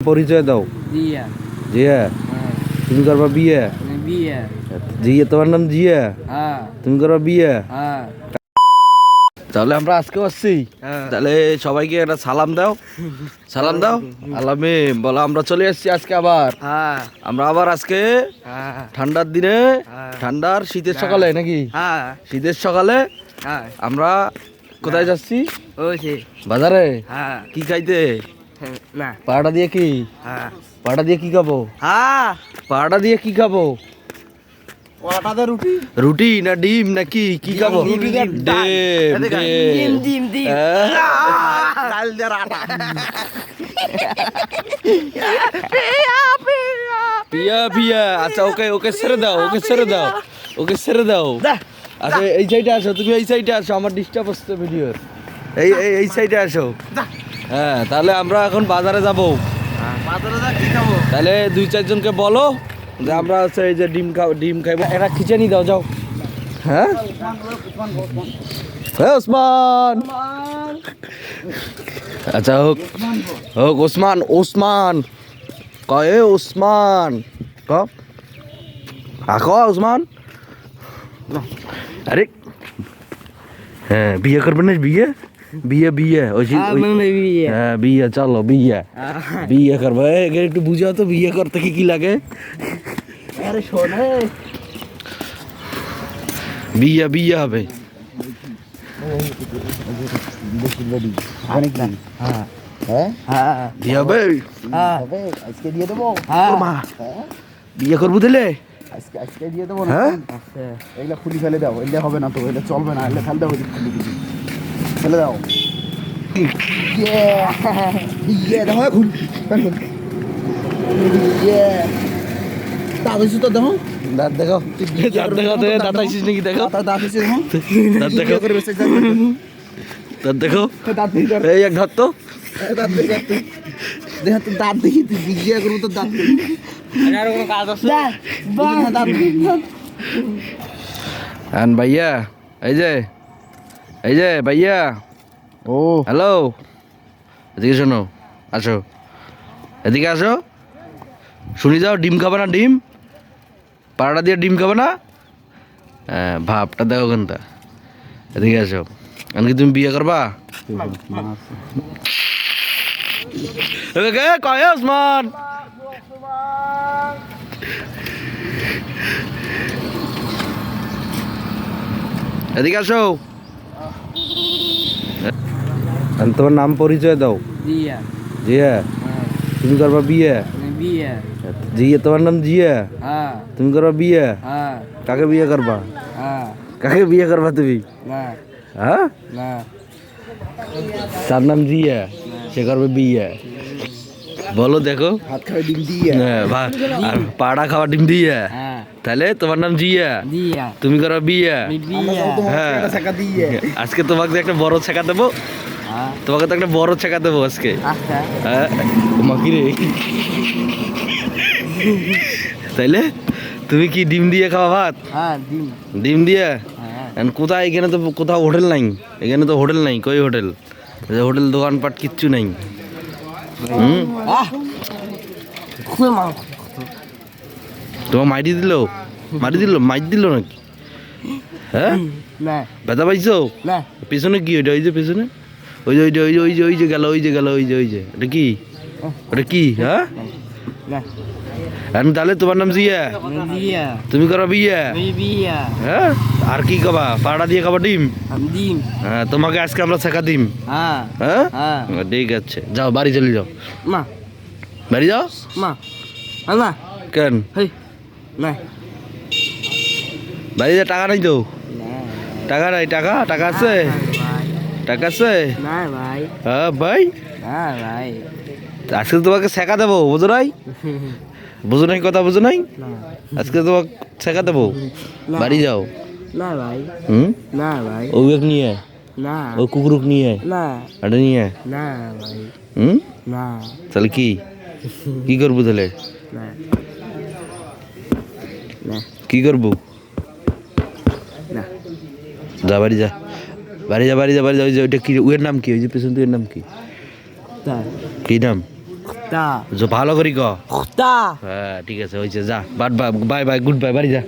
পরিচয় দাও। জিয়া। জিয়া, হ্যাঁ। তুমি করবা বিয়ে? বিয়া। জিয়া, তোমার নাম জিয়া? হ্যাঁ। তুমি করবা বিয়ে? হ্যাঁ। তাহলে আমরা আজকেও আসছি। তাহলে সবাইকে একটা সালাম দাও। সালাম দাও। আলামে বলো আমরা চলে এসেছি আজকে আবার। হ্যাঁ। আমরা আবার আজকে হ্যাঁ। ঠান্ডার দিনে, ঠান্ডার শীতের সকালে নাকি? হ্যাঁ। শীতের সকালে হ্যাঁ। আমরা কোথায় যাচ্ছি? ওইছে। বাজারে। হ্যাঁ। কি খাইতে? না। পাড়া দিয়ে কি? হ্যাঁ। পাড়া দিয়ে কি খাবো? হ্যাঁ। পাড়া দিয়ে কি খাবো? ওটাতে রুটি। রুটি না ডিম নাকি কি খাবো? রুটি দিয়ে ডিম। ডিম ডিম ডিম। ডাল দিয়ে আটা। পিয়া পিয়া। আচ্ছা ওকে ওকে ছেড়ে দাও, ওকে ছেড়ে দাও, ওকে ছেড়ে দাও। আচ্ছা এই সাইডে আসো, তুমি এই সাইডে আসো, আমার ডিস্টার্ব হচ্ছে ভিডিওর। এই সাইডে আসো। হ্যাঁ তাহলে আমরা এখন বাজারে যাবো। বাজারে যা কি খাবো? তাহলে 2-4 জনকে বলো যে আমরা হচ্ছে এই যে ডিম খাইবো। একটা খিচানি দাও, যাও। হ্যাঁ ওসমান। আচ্ছা হোক হোক, ওসমান ওসমান কয়ে ওসমান ওসমান। আরে হ্যাঁ বিয়ে করবেন না? বিয়ে বিয়ে বিয়ে হ্যাঁ বিয়ে, চলো বিয়ে বিয়ে করবো। একটু বুঝাও তো বিয়ে করতে কি লাগে? আরে শোনে বিয়ে বিয়ে হবে। বিয়ে হবে। আজকে দিয়ে দেবো। ও মা, বিয়ে করবো দিলে? আজকে দিয়ে দেবো। হ্যাঁ এগুলা খুলি ফেলে দাও, এলে হবে না তো, এলে চলবে না, এলে ফেলে দাও, ফেলে দাও। দেখো খুল দাঁত হয়েছে তো দেখো, দাঁত দেখো, দাঁত দেখো, দাঁত আইসিস নাকি দেখো, দাঁত হয়েছে দেখো, দাঁত দেখো, দাঁত দেখো, দাঁত এই এক ধর তো, দেখ তো দাঁত দেখি, তুই বিয়ে করবো তো দাঁত দেখি। কোনো কাজ আছে ভাইয়া? এই যে ভাইয়া। ও হ্যালো, এদিকে শোনো, আসো, এদিকে আসো। শুনি যাও, ডিম খাবে না? ডিম পাড়া দিয়ে ডিম খাবে না? হ্যাঁ ভাবটা দেখো কোনটা। এদিকে আসো। এমনকি তুমি বিয়ে করবা? কয় ওসমান, এদিকে আসো। তোমার নাম পরিচয় দাও। জিয়া। জিয়া, তুমি করবা বিয়ে? বিয়া। জিয়া, তোমার নাম জিয়া? হ্যাঁ। তুমি করবা বিয়ে? হ্যাঁ। কাকে বিয়ে করবা? হ্যাঁ। কাকে বিয়ে করবা তুমি? না হ্যাঁ, না, তার নাম জিয়া, সে করবে বিয়ে। বলো দেখো, ভাত খাবে ডিম দিয়ে। আর পাড়া খাওয়া ডিম দিয়ে। হ্যাঁ। তাহলে তোমার নাম জিয়া, জিয়া। তুমি করো বিয়ে। বিয়া। হ্যাঁ আজকে তোমাকে একটা বড় ছেঁকা দেবো, তোমাকে তো একটা বড় ছেঁকা দেবো আজকে। আচ্ছা। হ্যাঁ মাকি রে, তাইলে তুমি কি ডিম দিয়ে খাওয়া ভাত? হ্যাঁ ডিম। ডিম দিয়ে? হ্যাঁ। কোথায়? এখানে তো কোথাও হোটেল নাই, এখানে তো হোটেল নাই। কই হোটেল? হোটেল দোকানপাট কিচ্ছু নাই। তোমার মাইটি দিল? মাটি দিল? মাইট দিল নাকি? হ্যাঁ না ব্যথা পাইছো? না। পেছনে কি ওইটা? ওই যে পেছনে, ওই যে ওই যে গেল, ওই যে গেল, ওই যে ওটা কি? ওটা কি? হ্যাঁ না। তাহলে তোমার নাম জিয়া, জিয়া। তুমি করো বিয়ে? বিয়া। হ্যাঁ আর কি খাবা? পাড়া দিয়ে খাবা ডিম? ডিম। হ্যাঁ তোমাকে আজকে আমরা শেখা ডিম। হ্যাঁ। হ্যাঁ হ্যাঁ। ঠিক আছে, যাও বাড়ি চলে যাও। মা বাড়ি যাও। মা মা কেন? হেই না বাড়ি যা, টাকা নাই তো? টাকা নাই? টাকা টাকা আছে? টাকা আছে? না ভাই। হ্যাঁ ভাই, না ভাই। আজকে তোমাকে শেখা দেবো, বুঝো নাই? বুঝো নাই কথা? বুঝো নাই? আজকে তোমাকে শেখা দেবো। বাড়ি যাও। না ভাই। না ভাই। ওকে নিয়ে, না ও কুকুরক নিয়ে, না এটা নিয়ে। না ভাই। না তাহলে কি কি করবো? তাহলে না না কি করবো? না যা বাড়ি যা, বাড়ি যা, বাড়ি যা, বাড়ি যা। ওই যে ওইটা কি, ওর নাম কি? ওই যে পেছন, ওর নাম কি? তাই কি নাম? তা ভালো করি ক তা হ্যাঁ ঠিক আছে হয়েছে যা বাই বাই গুড বাই বাড়ি যা